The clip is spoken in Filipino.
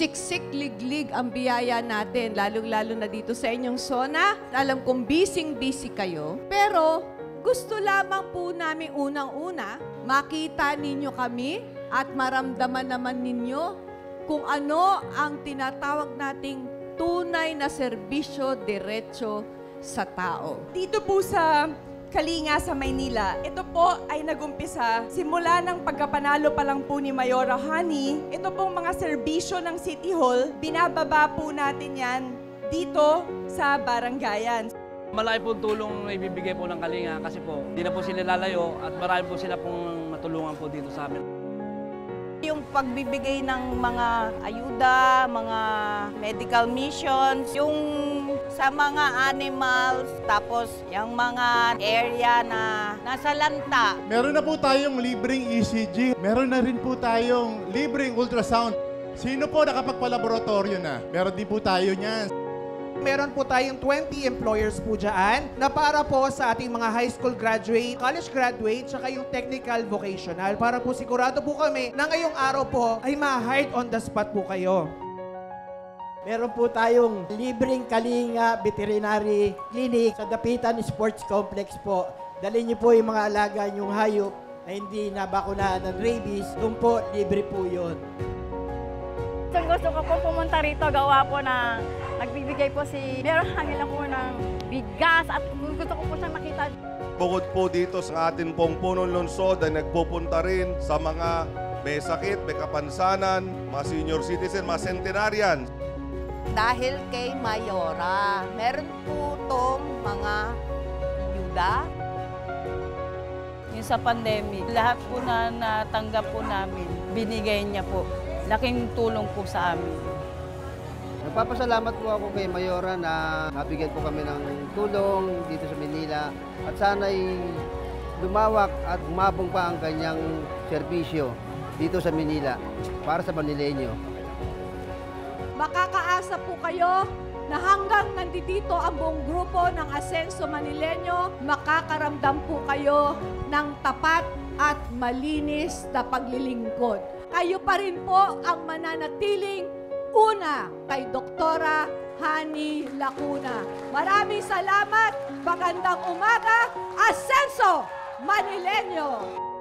siksik liglig ang biyaya natin, lalong-lalo na dito sa inyong zona. Alam kong busy kayo, pero gusto lamang po namin unang-una, makita ninyo kami at maramdaman naman ninyo kung ano ang tinatawag nating tunay na serbisyo diretso sa tao. Dito po sa Kalinga sa Maynila, ito po ay nagumpisa simula ng pagkapanalo pa lang po ni Mayora Honey. Ito pong mga serbisyo ng City Hall, binababa po natin yan dito sa barangayan. Malaki po tulong na ibibigay po ng Kalinga kasi po hindi na po sila lalayo at marami po sila pong matulungan po dito sa amin. Yung pagbibigay ng mga ayuda, mga medical missions, yung sa mga animals, tapos yung mga area na nasa lanta. Meron na po tayong libreng ECG. Meron na rin po tayong libreng ultrasound. Sino po nakapagpalaboratorio na? Meron din po tayo niyan. Meron po tayong 20 employers po dyan na para po sa ating mga high school graduate, college graduate, tsaka yung technical vocational. Para po sigurado po kami na ngayong araw po ay ma-hired on the spot po kayo. Meron po tayong libreng Kalinga Veterinary Clinic sa Dapitan Sports Complex po. Dalhin niyo po yung mga alaga niyong hayop na hindi nabakunahan ng rabies. Doon po, libre po yun. Gusto ko po pumunta rito, gawa po na nagbibigay po si Mayor Honey lang po ng bigas at gusto ko po siyang makita. Bukod po dito sa atin pong punong lungsod ay nagpupunta rin sa mga may sakit, may kapansanan, mga senior citizen, mga centenarian. Dahil kay Mayora, meron po itong mga ayuda. Yung sa pandemic, lahat po na natanggap po namin, binigay niya po. Laking tulong po sa amin. Nagpapasalamat po ako kay Mayora na nabigyan po kami ng tulong dito sa Manila at sana'y lumawak at umabong pa ang kanyang serbisyo dito sa Manila para sa Manileño. Makakaasa po kayo na hanggang nandito ang buong grupo ng Asenso Manileño, makakaramdam po kayo ng tapat at malinis na paglilingkod. Kayo pa rin po ang mananatiling una kay Doktora Honey Lacuna. Maraming salamat, magandang umaga, Asenso Manileño!